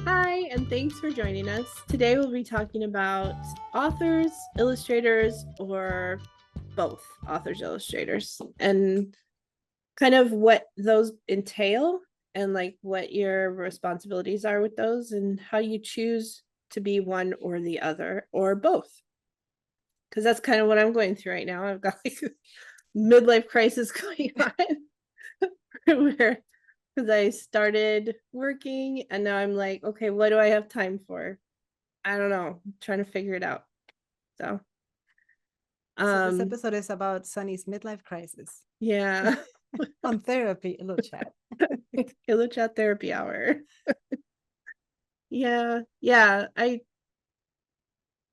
Hi, and thanks for joining us. Today we'll be talking about authors, illustrators, or both authors, illustrators, and kind of what those entail and like what your responsibilities are with those and how you choose to be one or the other or both. Because that's kind of what I'm going through right now. I've got like midlife crisis going on where because I started working and now I'm like, okay, what do I have time for? I don't know. I'm trying to figure it out. So, So this um, episode is about Sunny's midlife crisis yeah. on therapy, Illo chat. Illo chat therapy hour. Yeah. Yeah.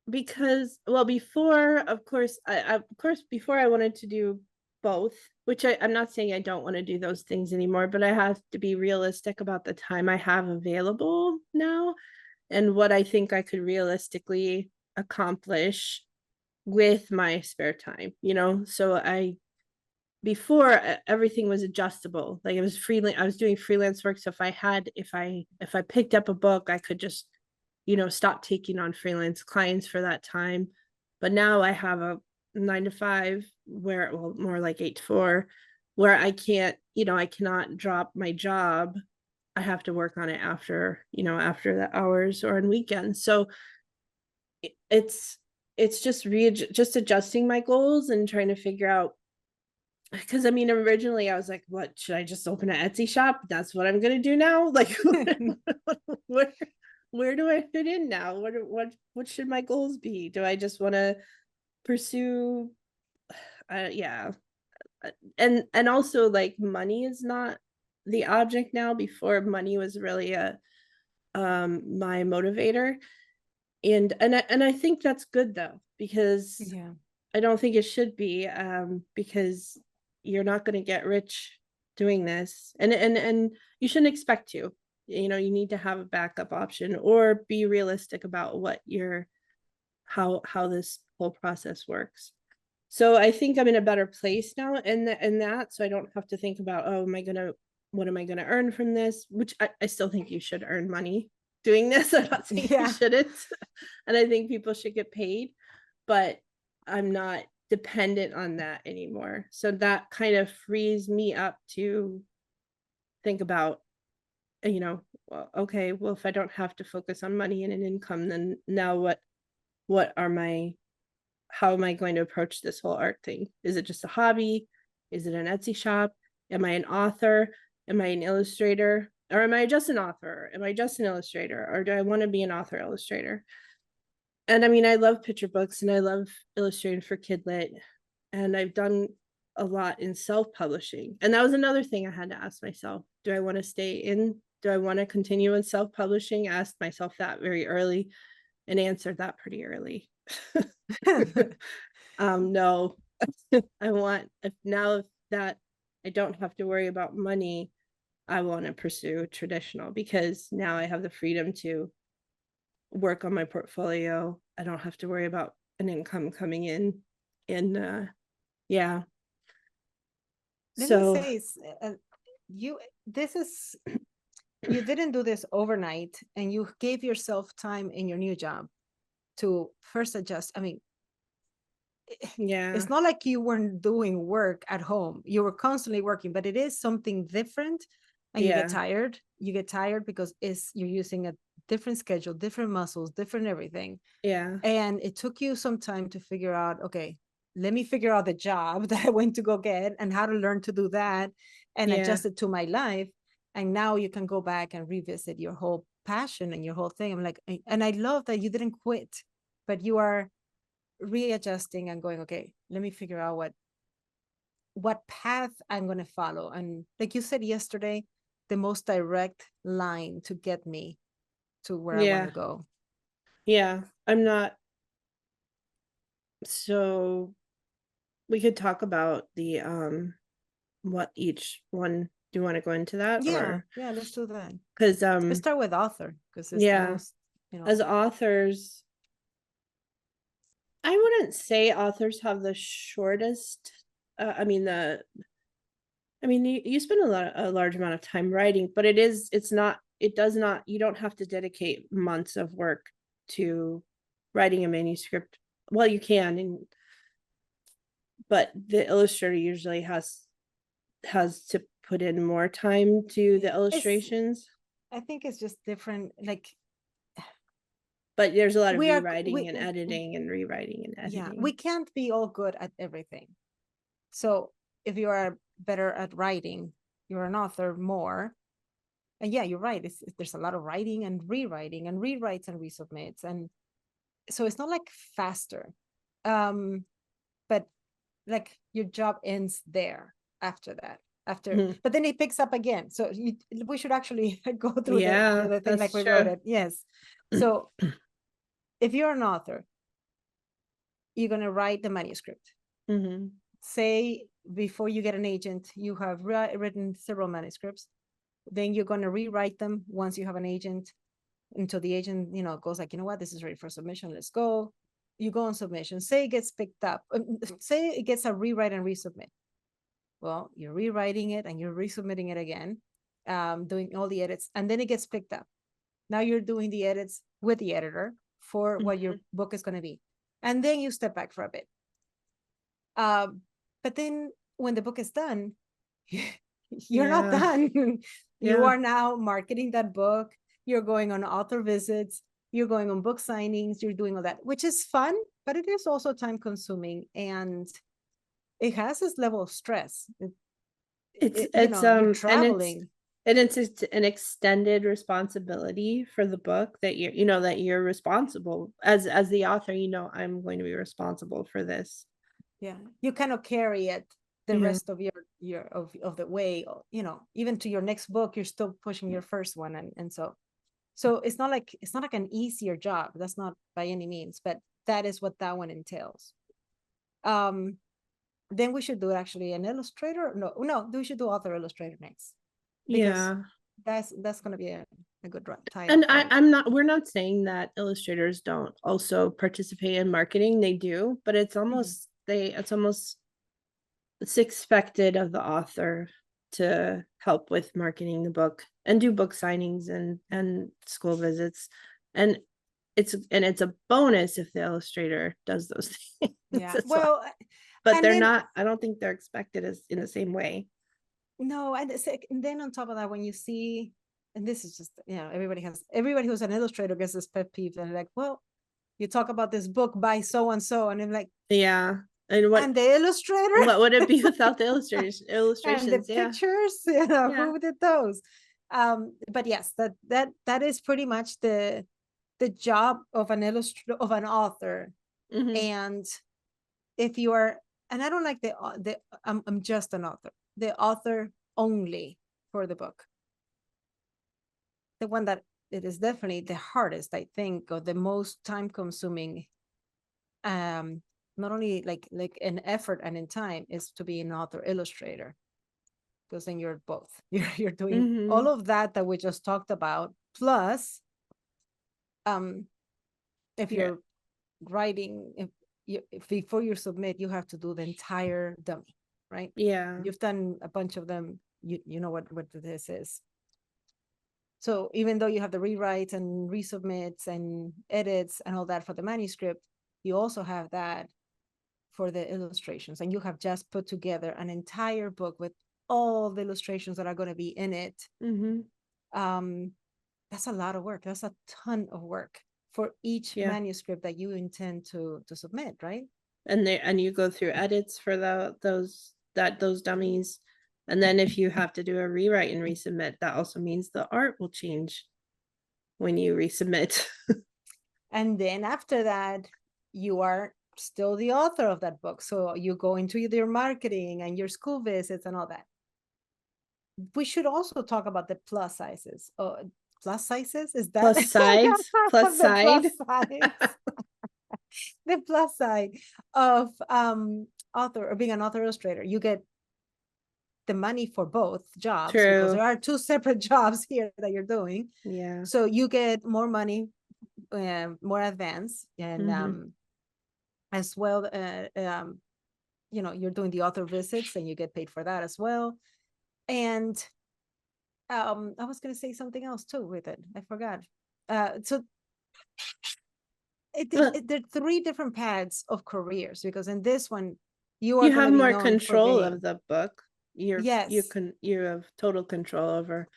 Because well before of course before I wanted to do both, which I'm not saying I don't want to do those things anymore, but I have to be realistic about the time I have available now and what I think I could realistically accomplish with my spare time, so I before everything was adjustable, like it was freelance. I was doing freelance work, so if I picked up a book I could just stop taking on freelance clients for that time. But now I have a 9 to 5 where, well, more like 8 to 4, where I cannot drop my job. I have to work on it after the hours or on weekends. So it's just adjusting my goals and trying to figure out, because I mean originally I was like, what, should I just open an Etsy shop? That's what I'm gonna do now. Like where where do I fit in now? What should my goals be? Do I just want to pursue yeah. And also, like, money is not the object now. Before, money was really a my motivator. And I think that's good though, because Yeah. I don't think it should be, because you're not going to get rich doing this, and you shouldn't expect to. You need to have a backup option or be realistic about what your how this whole process works. So I think I'm in a better place now in that, so I don't have to think about, oh, what am I gonna earn from this? Which I still think you should earn money doing this. I'm not saying you Yeah. shouldn't, and I think people should get paid, but I'm not dependent on that anymore. So that kind of frees me up to think about, well, okay, well, if I don't have to focus on money and an income, then now what are my how am I going to approach this whole art thing? Is it just a hobby? Is it an Etsy shop? Am I an author? Am I an illustrator? Or am I just an author? Am I just an illustrator? Or do I want to be an author illustrator? And I mean, I love picture books and I love illustrating for Kid Lit. And I've done a lot in self-publishing. And that was another thing I had to ask myself. Do I want to continue in self-publishing? I asked myself that very early and answered that pretty early. No. I want, if now that I don't have to worry about money, I want to pursue traditional, because now I have the freedom to work on my portfolio. I don't have to worry about an income coming in. And yeah. Let me So say, you this is you didn't do this overnight, and you gave yourself time in your new job to first adjust. I mean, yeah. it's not like you weren't doing work at home. You were constantly working, but it is something different, and you get Yeah. tired. You get tired because you're using a different schedule, different muscles, different everything. Yeah. And it took you some time to figure out, okay, let me figure out the job that I went to go get and how to learn to do that and Yeah. adjust it to my life. And now you can go back and revisit your whole passion and your whole thing. I'm like, and I love that you didn't quit, but you are readjusting and going, okay, let me figure out what path I'm going to follow. And like you said yesterday, the most direct line to get me to where I want Yeah. to go. Yeah. I'm not, so we could talk about the what each one, do you want to go into that, Yeah, or yeah, let's do that. because Let's start with author because it's the yeah, most, you know. as authors, I wouldn't say authors have the shortest, I mean you spend a large amount of time writing, but it's not it does not, you don't have to dedicate months of work to writing a manuscript. Well, you can, but the illustrator usually has to put in more time to the illustrations. I think it's just different. Like, but there's a lot of we rewriting and editing and rewriting and editing. Yeah, we can't be all good at everything. So if you are better at writing, you're an author more. And yeah, you're right. There's a lot of writing and rewriting and rewrites and resubmits. And so it's not like faster. But like your job ends there after that. But then it picks up again. So we should actually go through the thing like we wrote it. Yes. So if you're an author, you're going to write the manuscript. Say before you get an agent, you have written several manuscripts. Then you're going to rewrite them once you have an agent, until the agent, goes like, you know what, this is ready for submission. Let's go. You go on submission. Say it gets picked up. Say it gets a rewrite and resubmit. Well, you're rewriting it and you're resubmitting it again, doing all the edits, and then it gets picked up. Now you're doing the edits with the editor for what your book is going to be. And then you step back for a bit. But then when the book is done, you're not done. You are now marketing that book. You're going on author visits. You're going on book signings. You're doing all that, which is fun, but it is also time consuming. And it has this level of stress. You're traveling. And it's an extended responsibility for the book that you're responsible as the author. I'm going to be responsible for this. Yeah, you cannot carry it the rest of your of the way. Even to your next book, you're still pushing your first one, and so it's not like an easier job. That's not by any means, but that is what that one entails. Then we should do actually an illustrator. No, we should do author illustrator next. That's going to be a good title. And we're not saying that illustrators don't also participate in marketing. They do, but it's almost it's expected of the author to help with marketing the book and do book signings and school visits. And it's a bonus if the illustrator does those things. Yeah. Well, but they're not, I don't think they're expected as in the same way. No, and then on top of that, when you see, and this is just, everybody who's an illustrator gets this pet peeve, and like, well, you talk about this book by so and so, and I'm like, yeah, and the illustrator, what would it be without the illustrations and the pictures, who did those? But yes, that is pretty much the job of an author. And if you are, and I don't like I'm just an author, the author only for the book. The one that it is definitely the hardest, I think, or the most time consuming, not only like in effort and in time, is to be an author illustrator, because then you're both. You're doing all of that we just talked about, plus if you're writing, if before you submit, you have to do the entire dummy, right? Yeah, you've done a bunch of them. You know what this is. So even though you have the rewrites and resubmits and edits and all that for the manuscript, you also have that for the illustrations, and you have just put together an entire book with all the illustrations that are going to be in it. That's a lot of work. That's a ton of work for each manuscript that you intend to submit, right? And you go through edits for those dummies. And then if you have to do a rewrite and resubmit, that also means the art will change when you resubmit. And then after that, you are still the author of that book. So you go into your marketing and your school visits and all that. We should also talk about the plus sizes. Plus sizes? Is that plus sides? Plus side? The plus side of author or being an author illustrator. You get the money for both jobs. True. Because there are two separate jobs here that you're doing. Yeah. So you get more money, more advance, and as well, you're doing the author visits and you get paid for that as well. And I was going to say something else too with it. I forgot. So there are three different paths of careers, because in this one, you are You going have to be more known for control of being, the book. yes, You have total control over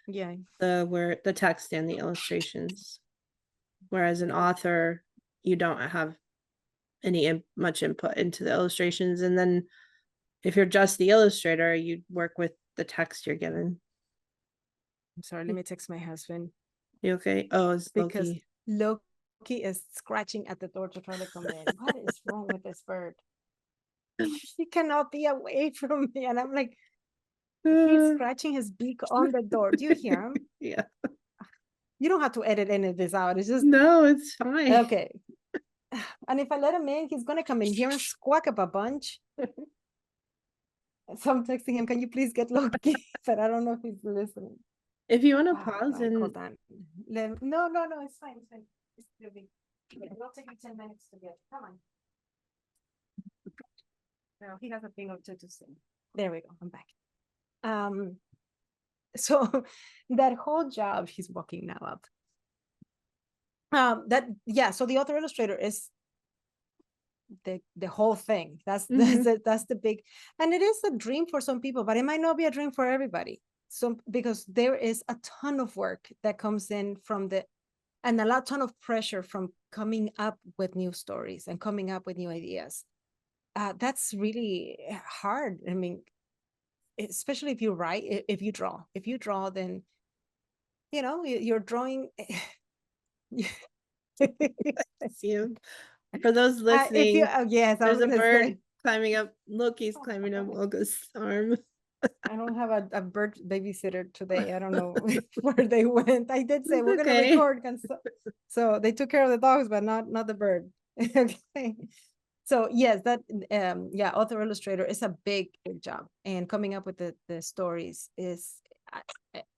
yeah, the text and the illustrations. Whereas an author, you don't have much input into the illustrations. And then if you're just the illustrator, you work with the text you're given. I'm sorry, let me text my husband, You okay? Oh, it's because Loki. Loki is scratching at the door to try to come in. What is wrong with this bird? He cannot be away from me. And I'm like, he's scratching his beak on the door. Do you hear him? Yeah. You don't have to edit any of this out. It's just, No, it's fine. okay. And if I let him in, he's going to come in here and squawk up a bunch. So I'm texting him, can you please get Loki? But I don't know if he's listening. If you want to Ah, pause like, and hold on. No, it's fine. It's fine. It'll take me 10 minutes to get. Come on. No, he has a thing or two to say. There we go. I'm back. So that whole job, he's walking now up. So the author illustrator is the whole thing. That's the big, and it is a dream for some people, but it might not be a dream for everybody. So because there is a ton of work that comes in and a ton of pressure from coming up with new stories and coming up with new ideas. That's really hard. I mean, especially if you write, if you draw, then you're drawing. see him. For those If you, listening, yes, I was there's a gonna bird say, climbing up. Loki's climbing up Olga's arm. I don't have a bird babysitter today. I don't know where they went. I did say It's we're gonna okay. record, so they took care of the dogs, but not the bird. Okay. So yes, that author illustrator is a big job, and coming up with the stories is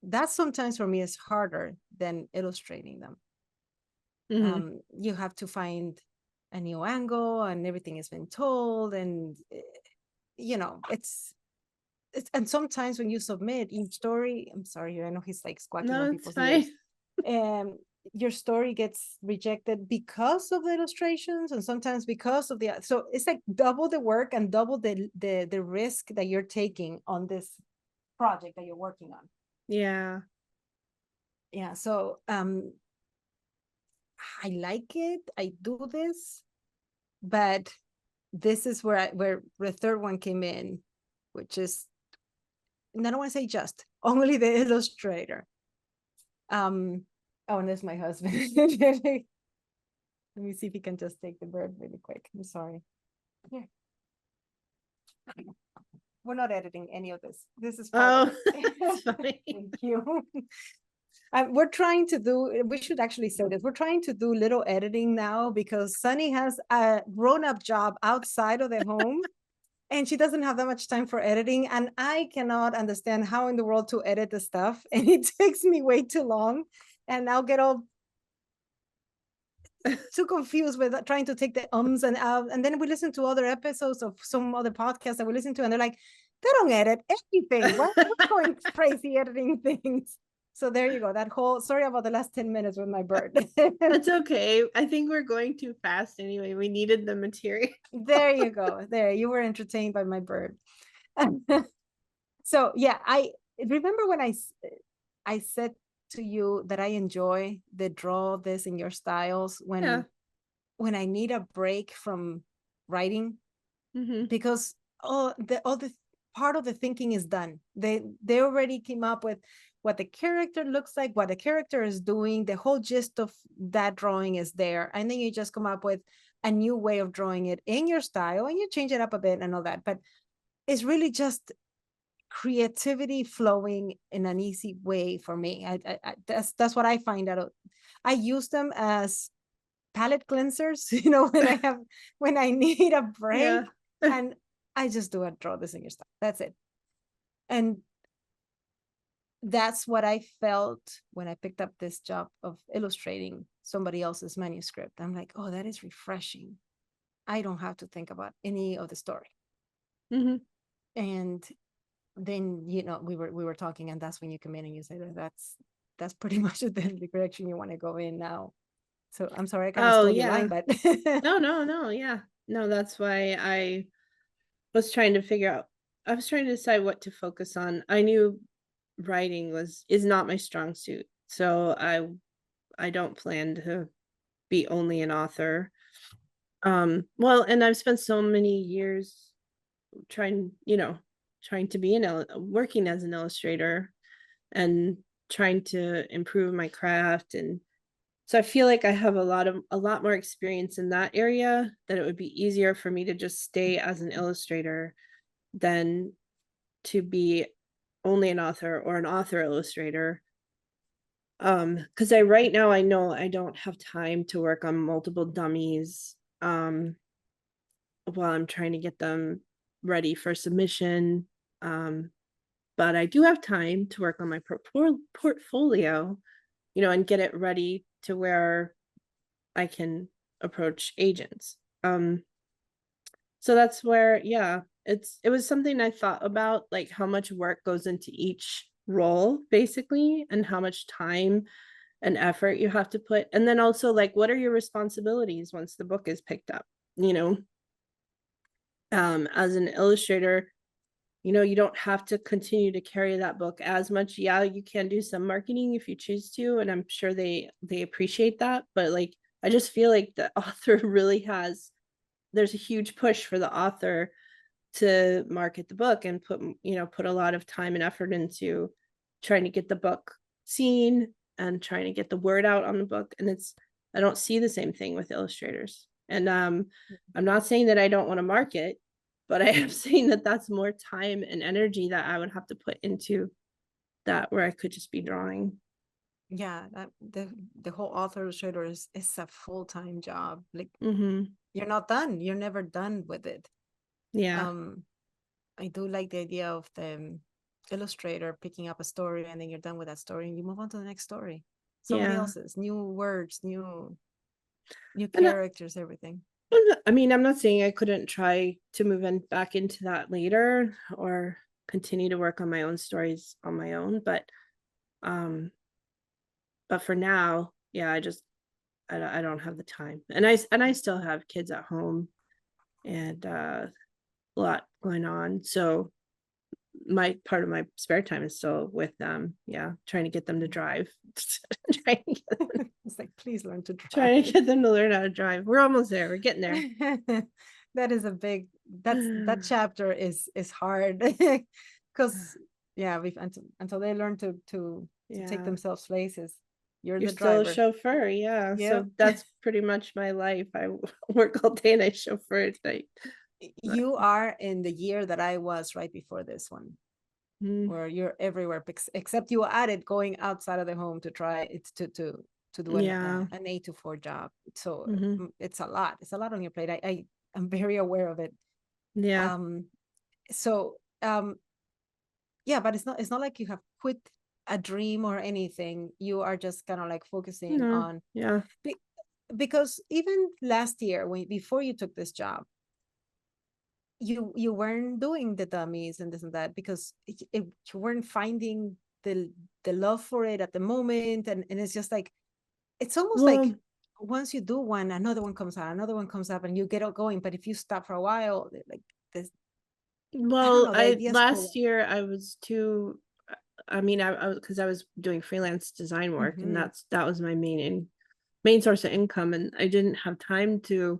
that sometimes for me is harder than illustrating them. You have to find a new angle, and everything has been told, and it's and sometimes when you submit each story, I'm sorry, I know he's like squawking No, on it's people's fine. ears. Your story gets rejected because of the illustrations, and sometimes because of so it's like double the work and double the risk that you're taking on this project that you're working on. Yeah. Yeah. So I like it. I do this, but this is where the third one came in, which is, and I don't want to say just only the illustrator. Oh, and there's my husband. Let me see if he can just take the bird really quick. I'm sorry. Here. We're not editing any of this. This is part of it. It's funny. Thank you. We're trying to do, we should actually say this. We're trying to do little editing now because Sunny has a grown-up job outside of the home, and she doesn't have that much time for editing. And I cannot understand how in the world to edit the stuff. And it takes me way too long. And I'll get all too confused with trying to take the ums and out. And then we listen to other episodes of some other podcasts that we listen to, and they're like, they don't edit anything. What's going crazy editing things? So there you go. That whole, sorry about the last 10 minutes with my bird. That's okay. I think we're going too fast anyway. We needed the material. There you go. There, you were entertained by my bird. So yeah, I remember when I said to you that I enjoy the draw this in your styles when I need a break from writing, because all the part of the thinking is done. They already came up with what the character looks like, what the character is doing, the whole gist of that drawing is there, and then you just come up with a new way of drawing it in your style, and you change it up a bit and all that. But it's really just creativity flowing in an easy way for me. That's what I find out. I use them as palette cleansers, when I need a break. Yeah. And I just draw this in your style. That's it. And that's what I felt when I picked up this job of illustrating somebody else's manuscript. I'm like, oh, that is refreshing. I don't have to think about any of the story. And then, we were talking, and that's when you come in and you say that's pretty much the direction you want to go in now. So I'm sorry, I kind of Oh stole your yeah. line, but No, no, no, yeah. No, that's why I was trying to figure out, I was trying to decide what to focus on. I knew writing is not my strong suit. So I don't plan to be only an author. Well, and I've spent so many years trying, trying to be working as an illustrator and trying to improve my craft. And so I feel like I have a lot more experience in that area, that it would be easier for me to just stay as an illustrator than to be only an author or an author illustrator. Because right now I know I don't have time to work on multiple dummies while I'm trying to get them ready for submission. Um, but I do have time to work on my portfolio, and get it ready to where I can approach agents. So that's where, yeah, it was something I thought about, like how much work goes into each role, basically, and how much time and effort you have to put. And then also, like, what are your responsibilities once the book is picked up? As an illustrator, you don't have to continue to carry that book as much. Yeah, you can do some marketing if you choose to, and I'm sure they appreciate that. But like, I just feel like the author really there's a huge push for the author to market the book and put a lot of time and effort into trying to get the book seen and trying to get the word out on the book. And I don't see the same thing with illustrators. And I'm not saying that I don't want to market, but I am saying that that's more time and energy that I would have to put into that, where I could just be drawing. yeah, the whole author illustrator is a full-time job. Like, Mm-hmm. you're not done. You're never done with it. Yeah. Um, I do like the idea of the illustrator picking up a story, and then you're done with that story and you move on to the next story. Somebody Yeah. else's new words, new And characters, everything. I mean, I'm not saying I couldn't try to back into that later or continue to work on my own stories on my own, um, but for now, yeah, I don't have the time, and I still have kids at home and a lot going on, so my part of my spare time is still with them. Yeah, trying to get them to drive, trying to It's like, please learn to drive. trying to get them to learn how to drive. We're almost there. We're getting there. That is a big, that chapter is hard because, yeah, we've until they learn to take Yeah. themselves places. You're You're the still a driver. chauffeur, yeah. Yep. So that's pretty much my life. I work all day and I chauffeur at night. But, You are in the year that I was right before this one, mm, where you're everywhere, except you added going outside of the home to try it to do yeah. an 8 to 4 job. So Hmm. it's a lot. It's a lot on your plate. I am very aware of it. Yeah. Um, so yeah, but it's not like you have quit a dream or anything. You are just kind of like focusing No. on Yeah. be, because even last year, when before you took this job, you weren't doing the dummies and this and that because you weren't finding the love for it at the moment, and it's just like, it's almost like Well, once you do one, another one comes out, another one comes up, and you get it going. But if you stop for a while, like this, I don't know, the I ideas pull last year I was too. I mean, because I was doing freelance design up. work, and that was my main source of income, and I didn't have time to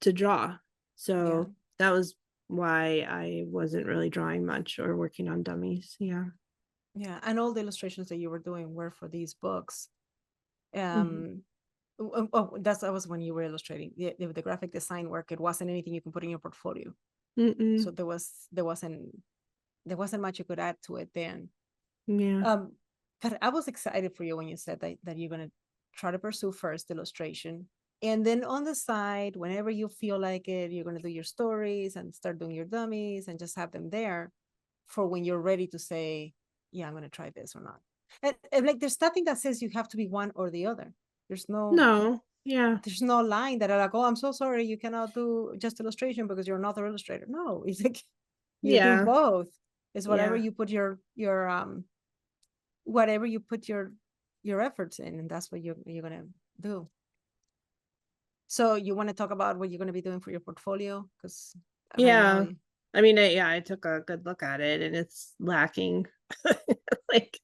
draw. Yeah, So that was why I wasn't really drawing much or working on dummies. Yeah. yeah, and all the illustrations that you were doing were for these books. Mhm. um that was when you were illustrating the graphic design work. It wasn't anything you can put in your portfolio, so Mm-mm. there wasn't much you could add to it then. Yeah. um but I was excited for you when you said that you're going to try to pursue first illustration, and then on the side, whenever you feel like it, you're going to do your stories and start doing your dummies and just have them there for when you're ready to say, yeah, I'm going to try this or not. And like, there's nothing that says you have to be one or the other. there's no No. Yeah. there's no line that are like, oh, I'm so sorry, you cannot do just illustration because you're not an illustrator. No, it's like you do Yeah. both. It's whatever Yeah. you put whatever you put your efforts in, and that's what you're gonna do. So you want to talk about what you're going to be doing for your portfolio? Because right now, Yeah. I mean, yeah, I took a good look at it and it's lacking. Like,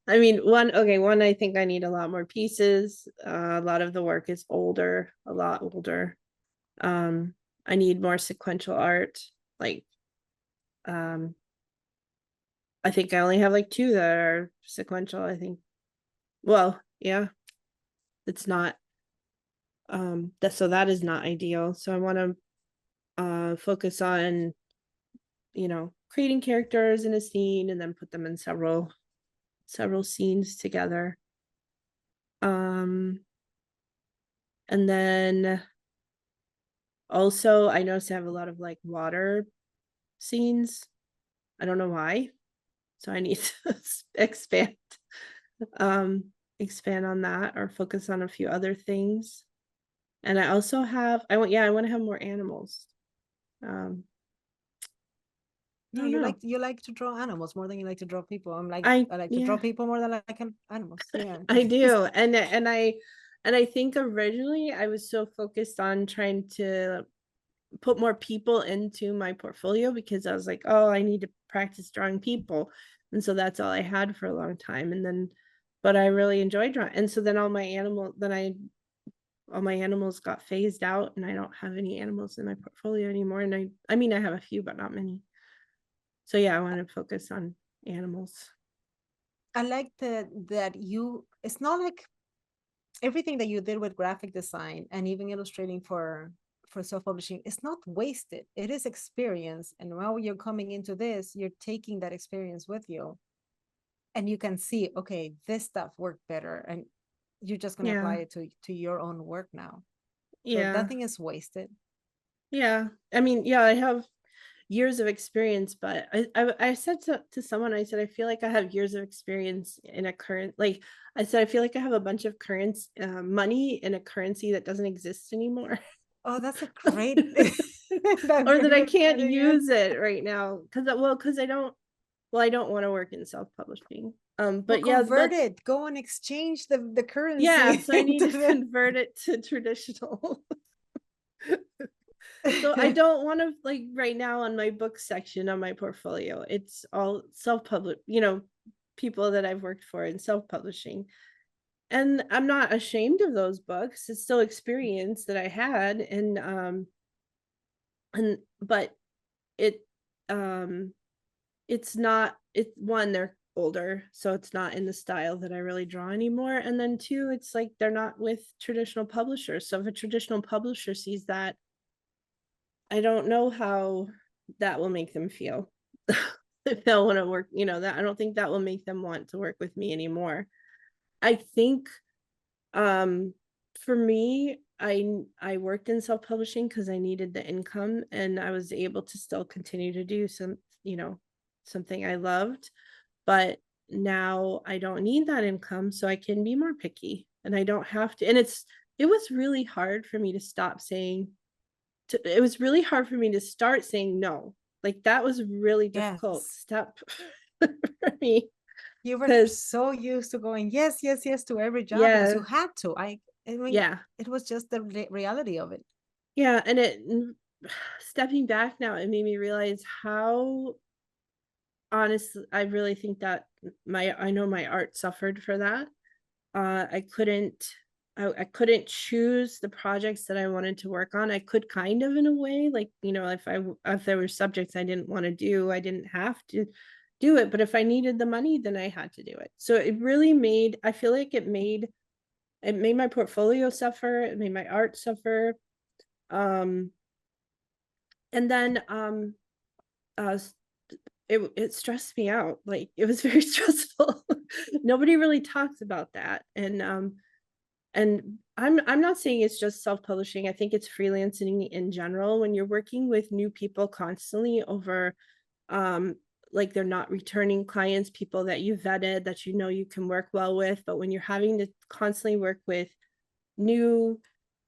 I mean, one, I think I need a lot more pieces. A lot of the work is older, a lot older. Um, I need more sequential art. Like, um, I think I only have like two that are sequential, I think. Well, yeah, it's not. So that is not ideal. So I want to focus on, creating characters in a scene and then put them in several scenes together. And then also I noticed I have a lot of like water scenes. I don't know why. So I need to expand um expand on that or focus on a few other things. And I also I want to have more animals. Um I yeah, don't know. you like to draw animals more than you like to draw people. I like to draw Yeah, people more than I like animals. Yeah. I do. And I think originally I was so focused on trying to put more people into my portfolio because I was like, oh, I need to practice drawing people. And so that's all I had for a long time. And then, but I really enjoyed drawing. And so then all my animals got phased out and I don't have any animals in my portfolio anymore. And I mean, I have a few, but not many. So yeah, I want to focus on animals. I like that you, it's not like everything that you did with graphic design and even illustrating for self-publishing, it's not wasted. It is experience. And while you're coming into this, you're taking that experience with you. And you can see, okay, this stuff worked better. And you're just going to apply Yeah. it to your own work now. So Yeah. nothing is wasted. Yeah. I mean, yeah, I have years of experience, but I said to someone, I said, I feel like I have years of experience in a current, like I said, I feel like I have a bunch of current money in a currency that doesn't exist anymore. Oh, that's a great, that's Or a that I good can't putting it. use it right now. Because I don't want to work in self-publishing. Well, But yeah, convert but it. Go and exchange the yeah, currency so I need into to convert it to traditional. So I the. don't want to, like, right now on my book section on my portfolio, it's all self-publish, people that I've worked for in self-publishing. And I'm not ashamed of those books. It's still experience that I had. And but it um it's not, they're older, so it's not in the style that I really draw anymore. And then two, it's like they're not with traditional publishers. So if a traditional publisher sees that, I don't know how that will make them feel. If they'll want to work, that I don't think that will make them want to work with me anymore. I think um for me, I worked in self-publishing because I needed the income and I was able to still continue to do something I loved. But now I don't need that income, so I can be more picky and I don't have to. And it was really hard for me to stop saying it was really hard for me to start saying no. Like that was really difficult Yes. step for me You were because so used to going yes, yes, yes to every job because you yeah, had to. I mean, yeah, it was just the reality of it. yeah. And stepping back now, it made me realize how honestly, I really think that I know my art suffered for that. I couldn't I couldn't choose the projects that I wanted to work on. I could kind of in a way, like, if there were subjects I didn't want to do, I didn't have to do it. But if I needed the money, then I had to do it. So it really I feel like it made my portfolio suffer, it made my art suffer. Um, and then uh it stressed me out. Like it was very stressful. Nobody really talks about that. And I'm not saying it's just self-publishing. I think it's freelancing in general. When you're working with new people constantly over um like they're not returning clients, people that you vetted, that you can work well with, but when you're having to constantly work with new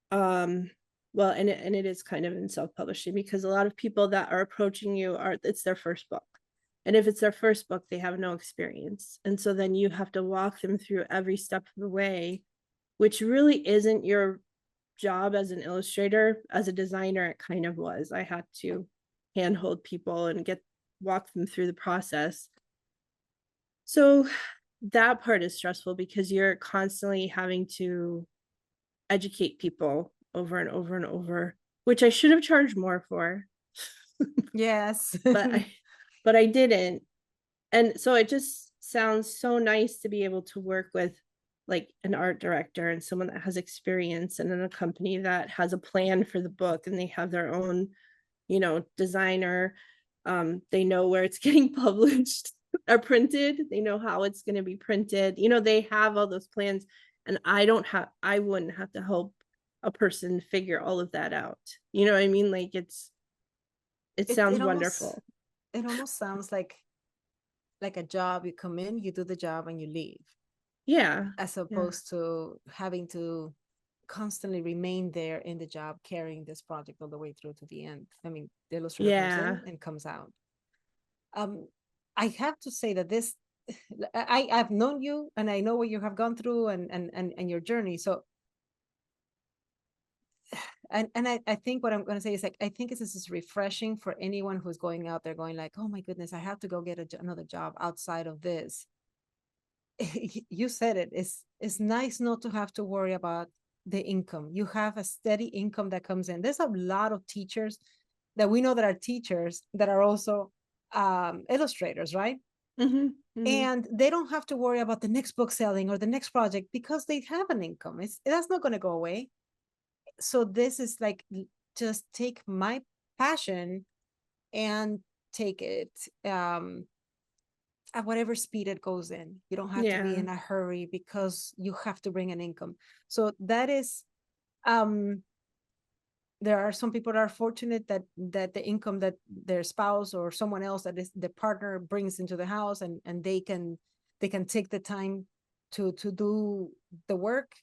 um well, and it is kind of in self-publishing because a lot of people that are approaching you it's their first book. And if it's their first book, they have no experience. And so then you have to walk them through every step of the way, which really isn't your job as an illustrator. As a designer, it kind of was. I had to handhold people and walk them through the process. So that part is stressful because you're constantly having to educate people over and over and over, which I should have charged more for, Yes. but I didn't. And so it just sounds so nice to be able to work with like an art director and someone that has experience, and in a company that has a plan for the book and they have their own, designer. They know where it's getting published or printed. They know how it's going to be printed. They have all those plans, and I wouldn't have to help a person figure all of that out. You know what I mean? Like it it, sounds it almost wonderful. it almost sounds like a job. You come in, you do the job, and you leave, Yeah. as Yeah. opposed to having to constantly remain there in the job, carrying this project all the way through to the end. I mean, the illustrator goes Yeah. in and comes out. I have to say that this, I've known you and I know what you have gone through, and your journey. So, and I think what I'm going to say is, like, I think this is refreshing for anyone who's going out there going like, oh my goodness, I have to go get another job outside of this. You said it. It's nice not to have to worry about the income. You have a steady income that comes in. There's a lot of teachers that we know that are teachers that are also illustrators, right? Mm-hmm. Mm-hmm. And they don't have to worry about the next book selling or the next project because they have an income. That's not going to go away. So this is like, just take my passion and take it at whatever speed it goes in. You don't have to be Yeah. in a hurry because you have to bring an income. So that is, um there are some people that are fortunate that the income that their spouse or someone else that is the partner brings into the house, and they can take the time to do the work.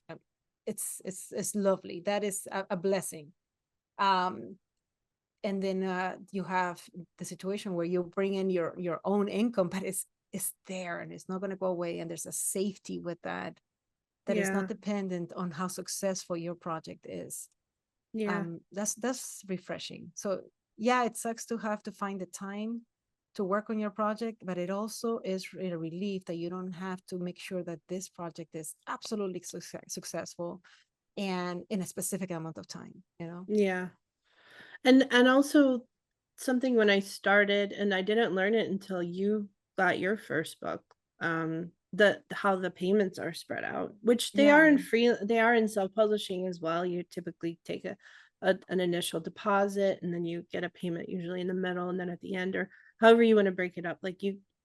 It's lovely. That is a blessing. um and then you have the situation where you bring in your own income, but it's there and it's not going to go away, and there's a safety with that is not Yeah. dependent on how successful your project is. Yeah. That's refreshing. So yeah, it sucks to have to find the time to work on your project, but it also is a relief that you don't have to make sure that this project is absolutely successful and in a specific amount of time. Yeah. And also something when I started, and I didn't learn it until you got your first book, the how the payments are spread out, which Yeah. they are in self-publishing as well. You typically take an initial deposit, and then you get a payment usually in the middle and then at the end, or however you want to break it up. Like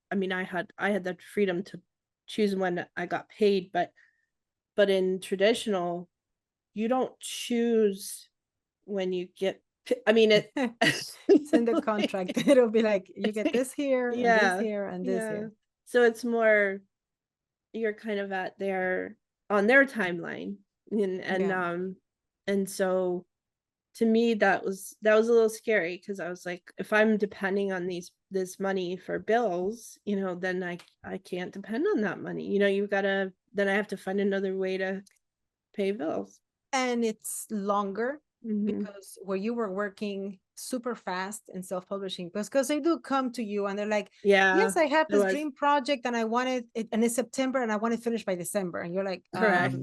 I mean, I had the freedom to choose when I got paid, but in traditional, you don't choose when you get I mean it It's in the contract. It'll be like, you get this here and this yeah, here and this yeah. here. So it's more you're kind of at their on their timeline. Yeah. And so to me that was a little scary because I was like, if I'm depending on this money for bills, then I can't depend on that money. You've gotta then I have to find another way to pay bills. And it's longer Mm-hmm. because where you were working super fast and self-publishing, because they do come to you and they're like, Yeah, yes, I have it this was dream project and I wanted it, and it's September and I want it finished by December, and you're like, correct.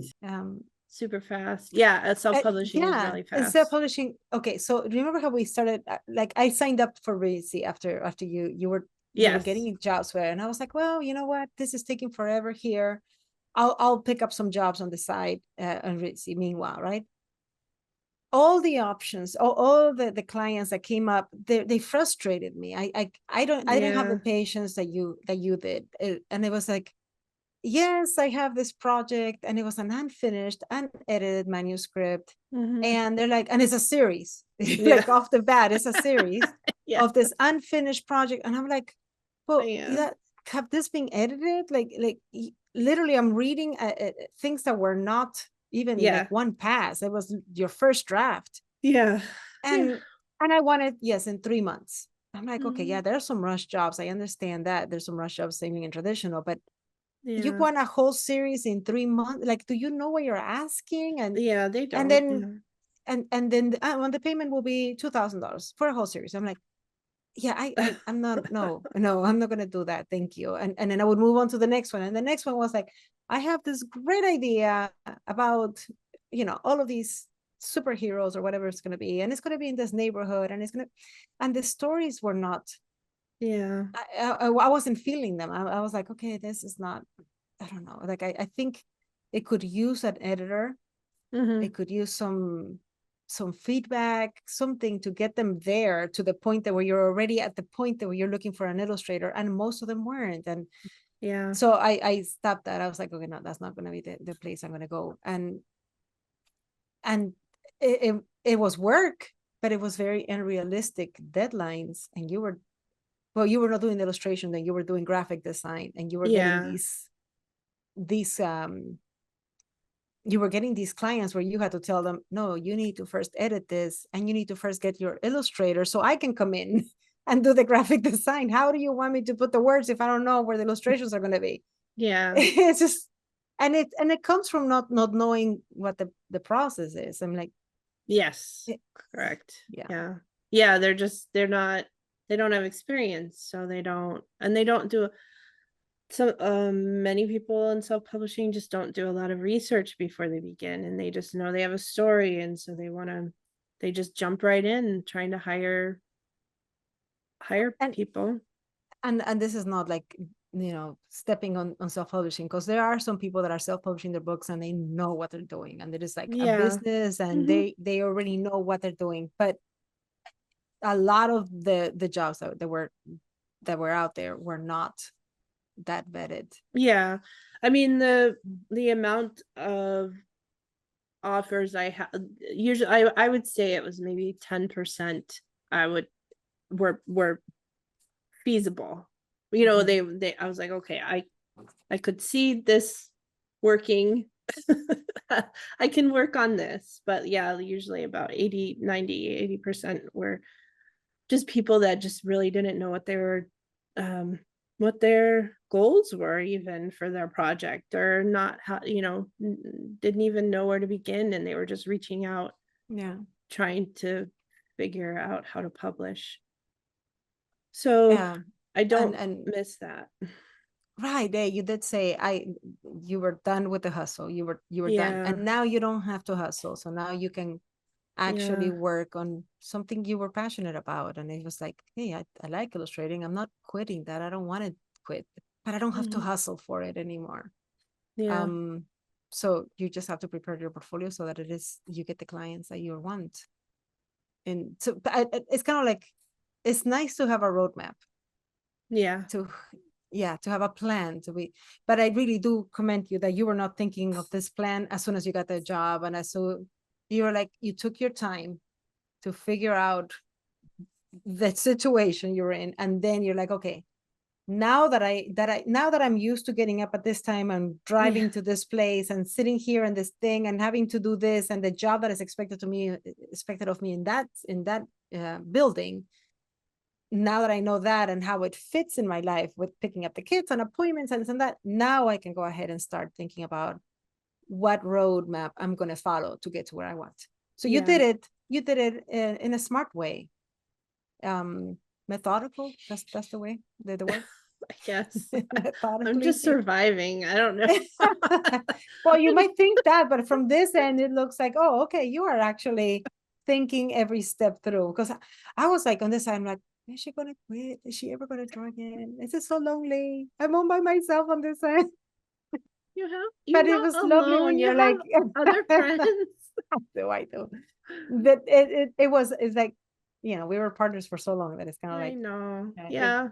Super fast. Yeah, self-publishing is yeah, really and fast. self-publishing. Okay, so remember how we started, like I signed up for Reedsy after you were Yes. getting jobs where, and I was like, well, you know what, this is taking forever here. I'll pick up some jobs on the side on Reedsy meanwhile, right? All the options, all the clients that came up, they frustrated me. I didn't have the Yeah. patience that you did. And it was like, yes, I have this project, and it was an unfinished, unedited manuscript. Hmm. And they're like, and it's a series, Yeah. like off the bat, it's a series Yeah. of this unfinished project. And I'm like, well, Yeah. that have this been edited? Like literally, I'm reading things that were not even like Yeah. one pass. It was your first draft, Yeah. Yeah. and I wanted, yes, in 3 months. I'm like, okay, yeah, there's some rush jobs. I understand that there's some rush jobs saving in traditional, but you Yeah. want a whole series in 3 months. Like, do you know what you're asking? Yeah, they And don't. then Yeah. and then when the payment will be $2,000 for a whole series. I'm like, yeah, I'm not, no, I'm not gonna do that. Thank you. And then I would move on to the next one. And the next one was like, I have this great idea about, all of these superheroes or whatever it's gonna be, and it's gonna be in this neighborhood, and the stories were not. Yeah. I wasn't feeling them. I was like, okay, this is not. I don't know. Like I think it could use an editor. Hmm. It could use some feedback, something to get them there to the point that where you're already at the point that where you're looking for an illustrator, and most of them weren't. And Yeah. so I stopped that. I was like, okay, no, that's not going to be the place I'm going to go. And it was work, but it was very unrealistic deadlines. And you were not doing illustration, then you were doing graphic design, and you were getting Yeah. these you were getting these clients where you had to tell them, no, you need to first edit this, and you need to first get your illustrator so I can come in and do the graphic design. How do you want me to put the words if I don't know where the illustrations are going to be? Yeah. It's just, and it comes from not knowing what the process is. I'm like, Yes. eh, Correct. yeah, Yeah. Yeah. They're not, they don't have experience. So they don't, and they don't do, so many people in self-publishing just don't do a lot of research before they begin, and they just know they have a story, and so they just jump right in trying to hire and people. and this is not like, stepping on self-publishing, because there are some people that are self-publishing their books and they know what they're doing, and it is like a Yeah. business, and Hmm. they already know what they're doing. But a lot of the jobs that were out there were not that vetted. Yeah. I mean, the amount of offers I have, usually I would say it was maybe 10% I would were feasible. Mhm. They I was like, okay, I could see this working. I can work on this. But yeah, usually about 80, 90, 80% were just people that just really didn't know what their goals were even for their project, or not how, didn't even know where to begin, and they were just reaching out Yeah. trying to figure out how to publish. So Yeah. I and don't and miss that. right there, you did say, you were done with the hustle. You were done, Yeah. and now you don't have to hustle. So now you can actually Yeah. work on something you were passionate about. And it was like, hey, I like illustrating. I'm not quitting that. I don't want to quit, but I don't have to Mhm. hustle for it anymore. Yeah. um so you just have to prepare your portfolio so that you get the clients that you want. And so it's kind of like, it's nice to have a roadmap, Yeah. to yeah, to have a plan to be. But I really do commend you that you were not thinking of this plan as soon as you got the job, and so you were like, you took your time to figure out the situation you're in, and then you're like, okay, now that I'm used to getting up at this time and Yeah. driving to this place and sitting here and this thing and having to do this, and the job that is expected of me in that building, now that I know that and how it fits in my life with picking up the kids and appointments and this and that, now I can go ahead and start thinking about what roadmap I'm going to follow to get to where I want. So Yeah. you did it in a smart way. um Methodical, that's the word. I guess. I'm Methodically. just surviving. I don't know. Well, you might think that, but from this end, it looks like, oh, okay, you are actually thinking every step through. Because I was like on this side, I'm like, is she gonna quit? Is she ever gonna draw again? Is it so lonely? I'm all by myself on this side. You're But it not was lovely when alone. You you're have like, other friends. I do. That it's like, we were partners for so long that it's kind of I like, know. it Yeah.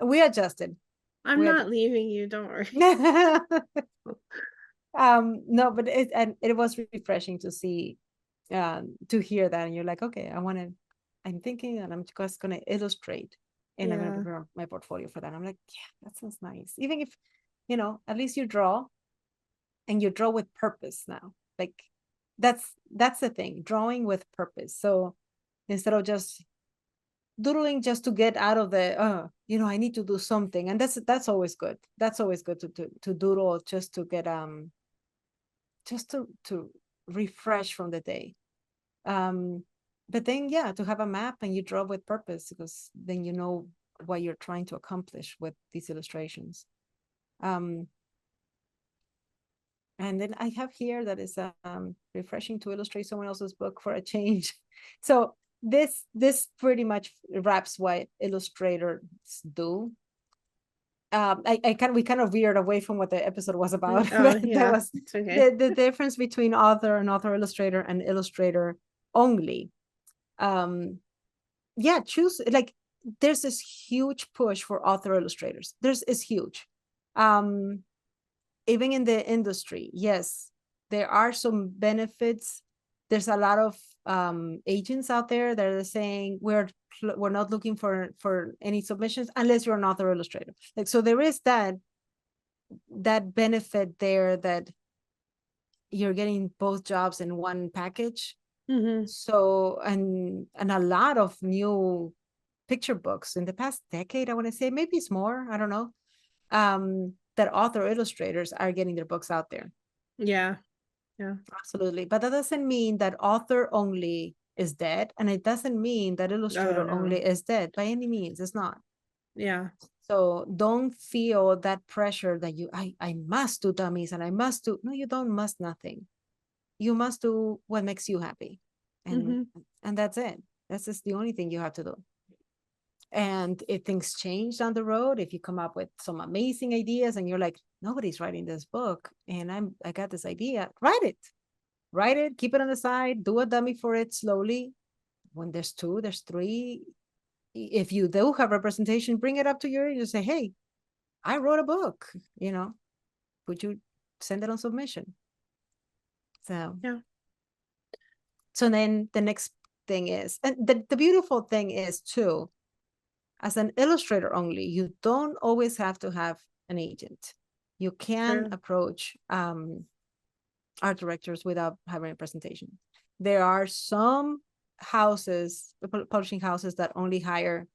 we adjusted. I'm We not adjusted. leaving you. Don't worry. No, but it was refreshing to see, to hear that, and you're like, okay, I'm thinking, and I'm just gonna illustrate, and I'm gonna Yeah. prepare my portfolio for that. I'm like, yeah, that sounds nice. Even if, at least you draw, and you draw with purpose now. Like, that's the thing, drawing with purpose. So instead of just doodling just to get out of the I need to do something, and that's always good. That's always good to doodle, just to get just to refresh from the day. But then, yeah, to have a map and you draw with purpose, because then you know what you're trying to accomplish with these illustrations. And then I have here that is refreshing to illustrate someone else's book for a change. So this pretty much wraps what illustrators do. We kind of veered away from what the episode was about. Oh, But yeah, that was it's okay. the difference between author and author illustrator and illustrator only. Yeah, choose, like, there's this huge push for author illustrators. It's huge. Even in the industry, yes, there are some benefits. There's a lot of agents out there that are saying we're not looking for any submissions unless you're an author illustrator. Like, so there is that benefit there, that you're getting both jobs in one package. Mm-hmm. So, and a lot of new picture books in the past decade, I want to say, maybe it's more, I don't know, that author illustrators are getting their books out there. Yeah. Yeah. Absolutely. But that doesn't mean that author only is dead. And it doesn't mean that illustrator no. only is dead by any means. It's not. Yeah. So don't feel that pressure that I must do dummies and I must do. No, you don't must nothing. You must do what makes you happy. And that's it. That's just the only thing you have to do. And if things change down the road, if you come up with some amazing ideas and you're like, nobody's writing this book and I got this idea, write it, keep it on the side, do a dummy for it slowly. When there's 2, there's 3. If you do have representation, bring it up to your, you say, hey, I wrote a book, would you send it on submission? So, yeah. So then the next thing is, and the beautiful thing is too, as an illustrator only, you don't always have to have an agent. You can approach art directors without having a presentation. There are some houses, publishing houses, that only hire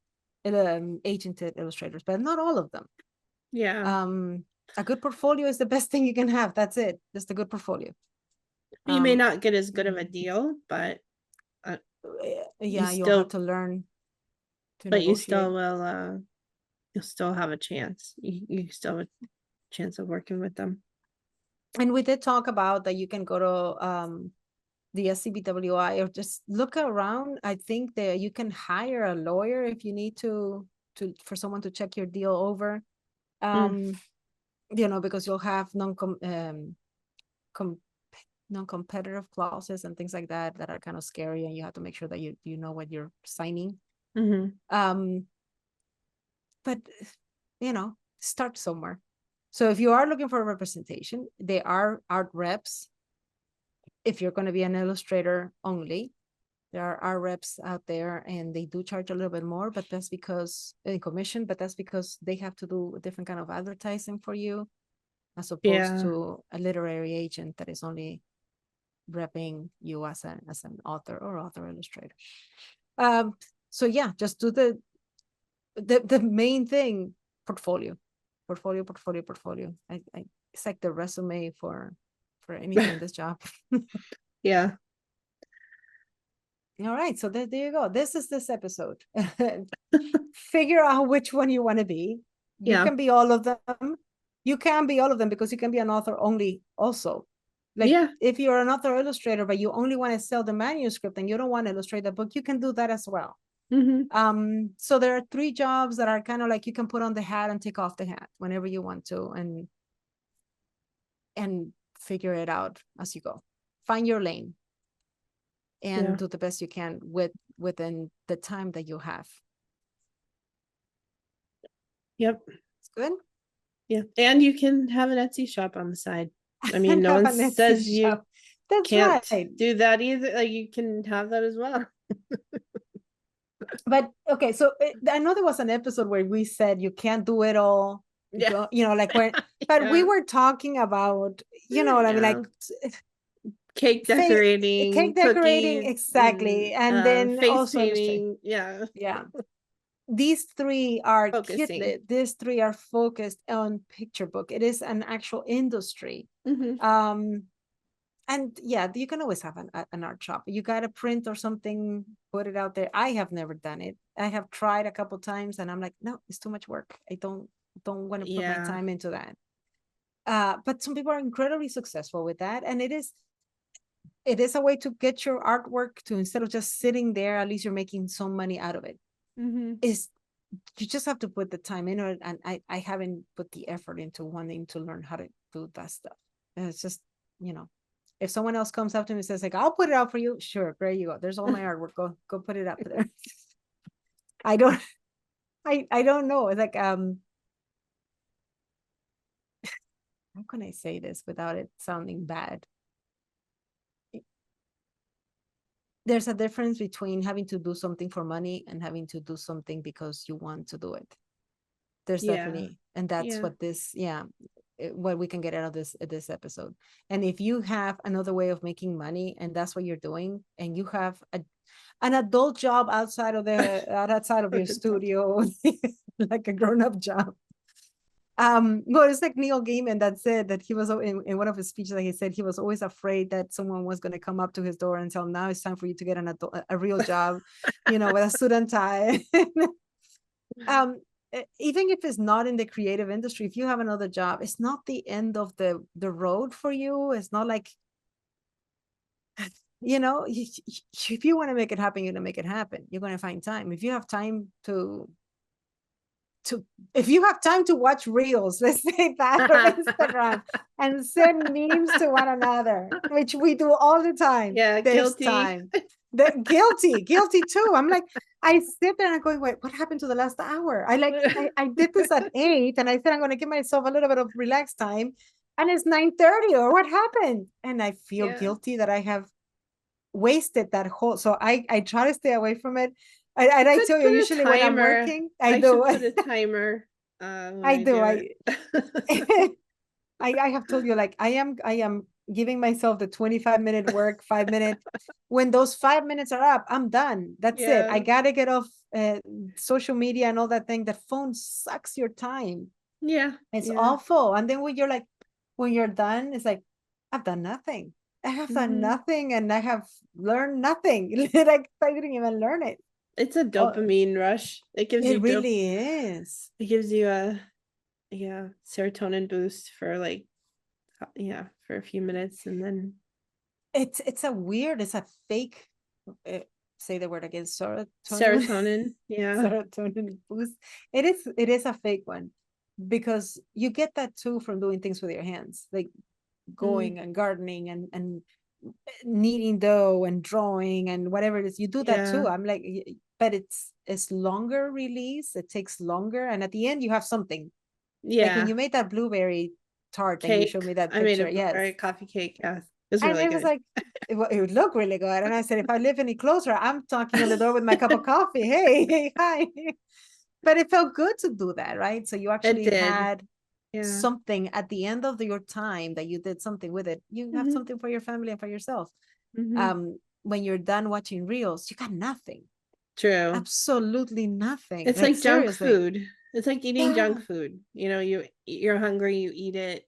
agented illustrators, but not all of them. Yeah. A good portfolio is the best thing you can have. That's it. Just a good portfolio. You may not get as good of a deal, but yeah, you'll have to learn to but negotiate. You still will you'll still have a chance. You still have a chance of working with them. And we did talk about that you can go to the SCBWI or just look around. I think that you can hire a lawyer if you need to for someone to check your deal over. Because you'll have non-competitive clauses and things like that are kind of scary, and you have to make sure that you know what you're signing. But start somewhere. So if you are looking for a representation, there are art reps. If you're going to be an illustrator only, there are art reps out there, and they do charge a little bit more, but that's because in commission, but that's because they have to do a different kind of advertising for you, as opposed to a literary agent that is only repping you as an author or author illustrator. So yeah, just do the main thing, portfolio. It's like the resume for anything in this job. Yeah. All right, so there you go. This is this episode. Figure out which one you want to be. You can be all of them. You can be all of them because you can be an author only also. Like, if you're an author illustrator, but you only want to sell the manuscript and you don't want to illustrate the book, you can do that as well. So there are 3 jobs that are kind of like you can put on the hat and take off the hat whenever you want to, and figure it out as you go. Find your lane and do the best you can within the time that you have. Yep. It's good. Yeah. And you can have an Etsy shop on the side. I mean, no one says you can't do that either. Like, you can have that as well. But okay, so I know there was an episode where we said you can't do it all. Like when, but we were talking about, I mean, like, cake decorating, cake decorating, cookies, exactly. And and then face also illustrate. painting. Yeah. Yeah. These three are Focusing. kitlit. These three are focused on picture book. It is an actual industry. Mhm. And yeah, you can always have an art shop. You got to print or something, put it out there. I have never done it. I have tried a couple times and I'm like, no, it's too much work. I don't want to put my Yeah. time into that. But some people are incredibly successful with that. And it is a way to get your artwork to, instead of just sitting there, at least you're making some money out of it. Mhm. Is you just have to put the time in it. And I haven't put the effort into wanting to learn how to do that stuff. And it's just, if someone else comes up to me and says like, I'll put it out for you. Sure. There you go. There's all my artwork. Go put it up there. I don't, I don't know. It's like, how can I say this without it sounding bad? There's a difference between having to do something for money and having to do something because you want to do it. There's Yeah. definitely, and that's Yeah. what this, what we can get out of this episode. And if you have another way of making money and that's what you're doing, and you have an adult job outside of your studio, like a grown-up job. Well, it's like Neil Gaiman that said that he was in one of his speeches that he said he was always afraid that someone was going to come up to his door and tell him, now it's time for you to get a real job, with a suit and tie. Even if it's not in the creative industry, if you have another job, it's not the end of the road for you. It's not like, if you want to make it happen, you're going to make it happen. You're going to find time. If you have time to watch reels, let's say that, on Instagram, and send memes to one another, which we do all the time. Yeah, There's guilty. time. Guilty too. I'm like, I sit there and I'm going, wait, what happened to the last hour? I did this at 8 and I said I'm going to give myself a little bit of relaxed time, and it's 9:30, or what happened? And I feel guilty that I have wasted that whole. So I try to stay away from it. And I tell you, usually when I'm working, I do. Should put a timer. I do. I have told you, like, I am giving myself the 25-minute work, 5-minute. When those 5 minutes are up, I'm done. That's it. I gotta get off social media and all that thing. That phone sucks your time. Yeah. It's awful. And then when you're done, it's like, I've done nothing. I have done nothing, and I have learned nothing. Like, I didn't even learn it. It's a dopamine rush. It gives you really is. It gives you a serotonin boost for like for a few minutes, and then it's a fake say the word again, serotonin. Yeah. Serotonin boost. It is a fake one, because you get that too from doing things with your hands, like going and gardening and kneading dough and drawing and whatever it is. You do that too. I'm like, but it's longer release. It takes longer, and at the end you have something. Like when you made that blueberry tart cake, and you showed me that picture. I made a blueberry coffee cake. Yeah, it was really good. Was like, it would look really good. And I said, if I live any closer, I'm knocking on the door with my cup of coffee. Hey, hi. But it felt good to do that, right? So you actually had something at the end of your time that you did something with it. You have something for your family and for yourself. When you're done watching reels, you got nothing. True. Absolutely nothing. It's like junk food. It's like eating junk food. You're hungry, you eat it,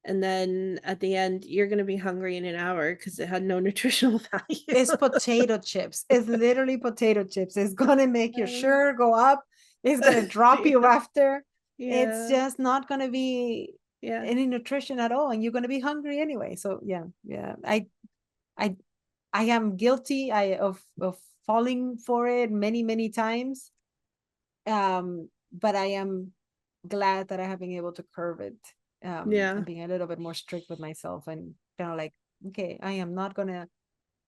and then at the end you're going to be hungry in an hour because it had no nutritional value. It's potato chips. It's literally potato chips. It's going to make your sugar go up. It's going to drop you after. It's just not going to be any nutrition at all, and you're going to be hungry anyway. So I am guilty of falling for it many times, but I am glad that I have been able to curb it, and being a little bit more strict with myself, and kind of like, okay, I'm not gonna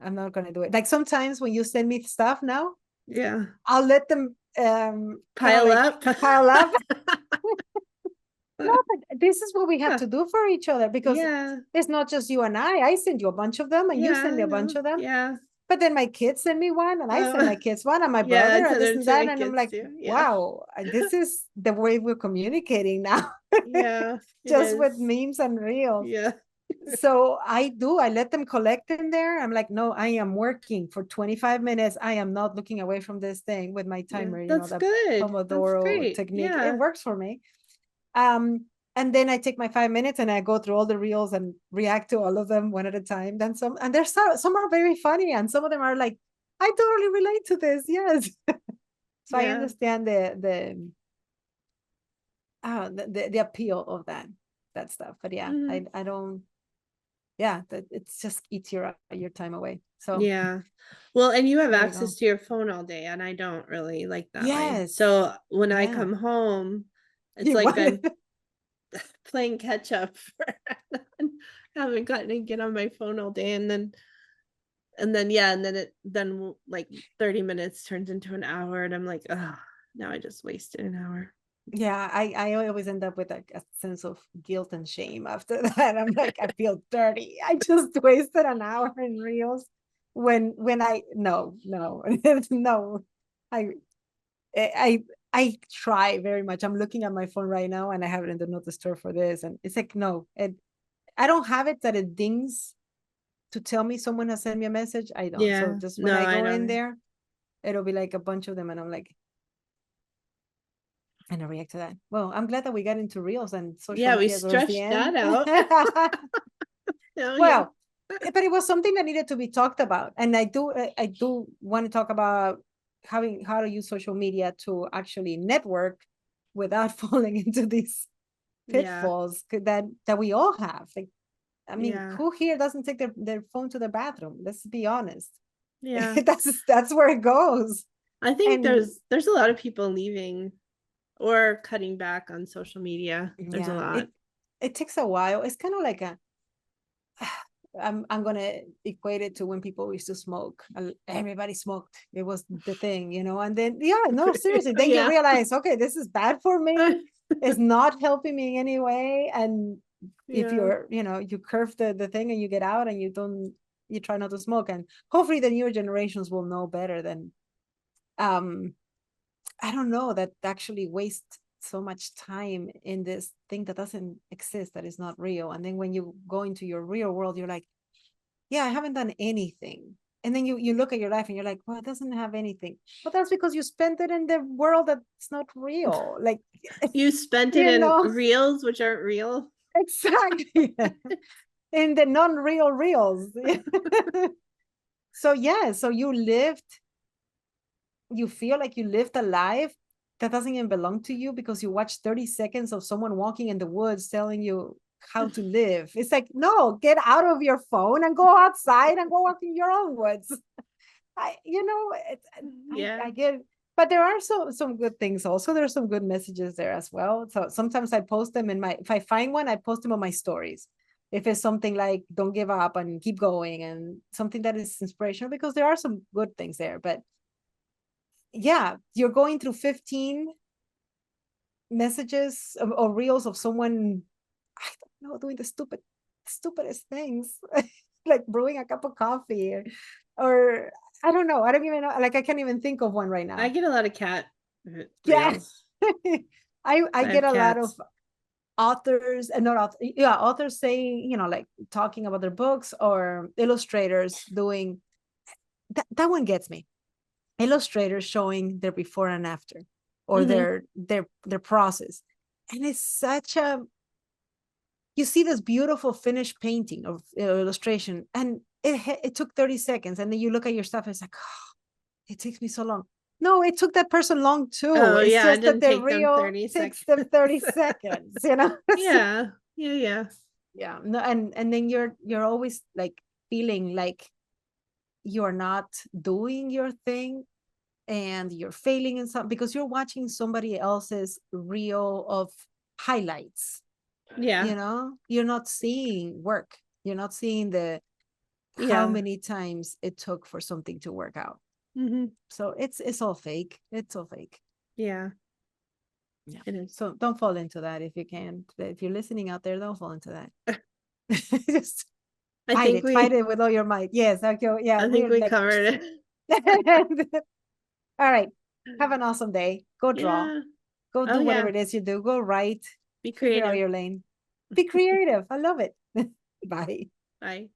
do it. Like sometimes when you send me stuff now, I'll let them pile up. No, but this is what we have to do for each other, because it's not just you and I send you a bunch of them, and you send me a bunch of them. But then my kids send me one, and I send my kids one, and my brother, and this and that, and I'm like, wow, this is the way we're communicating now. Just with memes and reels. So I let them collect in there. I'm like, no, I am working for 25 minutes. I am not looking away from this thing with my Yeah, timer, that's the good. That's Pomodoro great. technique. It Yeah. works for me. And then I take my 5 minutes and I go through all the reels and react to all of them one at a time. Then some, and there's some are very funny, and some of them are like, I totally relate to this. Yes. So I Yeah. understand the appeal of that stuff. But yeah, Mhm. I don't, yeah, that it's just eats your time away. So Yeah. Well, and you have there you access go. to your phone all day, and I don't really like that way. Yes. So when I Yeah. come home, it's You like want I'm playing catch up for haven't gotten to get on my phone all day, and then yeah, and then like 30 minutes turns into an hour, and I'm like, oh, now I just wasted an hour. Yeah, I always end up with a sense of guilt and shame after that. I'm like, I feel dirty. I just wasted an hour in reels when I no, no, no. I I I try very much. I'm looking at my phone right now and I have it in the note store for this. And it's like, no, I don't have it that it dings to tell me someone has sent me a message. I don't. So Yeah, just when no, I I go in don't. there, it'll be like a bunch of them, and I'm like, and I react to that. Well, I'm glad that we got into reels and social Yeah, we media towards the stretched end. that out. Oh yeah. Well, but it was something that needed to be talked about, and I do want to talk about how to use social media to actually network without falling into these Yeah. pitfalls that we all have. Like, I mean, Yeah. who here doesn't take their phone to the bathroom? Let's be honest. Yeah. That's where it goes. I think And there's a lot of people leaving or cutting back on social media. There's a yeah, lot. it takes a while. It's kind of like a I'm gonna equate it to when people used to smoke. Everybody smoked. It was the thing, and then yeah, no, seriously. Then you Yeah. realize, okay, this is bad for me. It's not helping me in any way. And if Yeah. you're, you curve the thing and you get out and you try not to smoke. And hopefully the newer generations will know better than um I don't know, that actually waste so much time in this thing that doesn't exist, that is not real. And then when you go into your real world, you're like, yeah, I haven't done anything. And then you look at your life and you're like, well, it doesn't have anything. But that's because you spent it in the world that's not real. Like, You spent it you in know, reels, which aren't real. exactly. In the non-real reals. So yeah, so you feel like you lived a life that doesn't even belong to you because you watched 30 seconds of someone walking in the woods telling you how to live. It's like, no, get out of your phone and go outside and go walk in your own woods. I Yeah. get it. But there are some good things also. There's some good messages there as well. So sometimes I post them if I find one, I post them on my stories. If it's something like don't give up and keep going and something that is inspirational, because there are some good things there. But yeah, you're going through 15 messages or reels of someone, I don't know, doing the stupidest things, like brewing a cup of coffee, or I don't know. I don't even know. Like, I can't even think of one right I now. get a lot of cat Yeah. reels. I I get have a lot of cats. authors and not authors, yeah, authors saying, like talking about their books, or illustrators doing that one gets me. Illustrators showing their before and after, or Hmm. their process. And it's such a, you see this beautiful finished painting of illustration, and it took 30 seconds, and then you look at your stuff and it's like, oh, it takes me so long. No, it took that person long too. Oh It's yeah, it just that didn't the take them real 30 takes seconds. them 30 seconds. Yeah. Yeah, yeah. Yeah, no, and then you're always like feeling like you're not doing your thing, and you're failing in some, because you're watching somebody else's reel of highlights. Yeah. You're not seeing work. You're not seeing the how Yeah. many times it took for something to work out. Hmm. So it's all fake. It's all fake. Yeah, Yeah. it is. So don't fall into that if you can. If you're listening out there, don't fall into that. Just I fight think it. Fight we it with all your might. Yes. Okay. Yeah. I think We're we like, covered all right. Have an awesome day. Go it. draw. Yeah. Go Oh do whatever yeah. it is you do. Go write. Be Figure out creative. your lane. Be creative. I love it. Bye. Bye.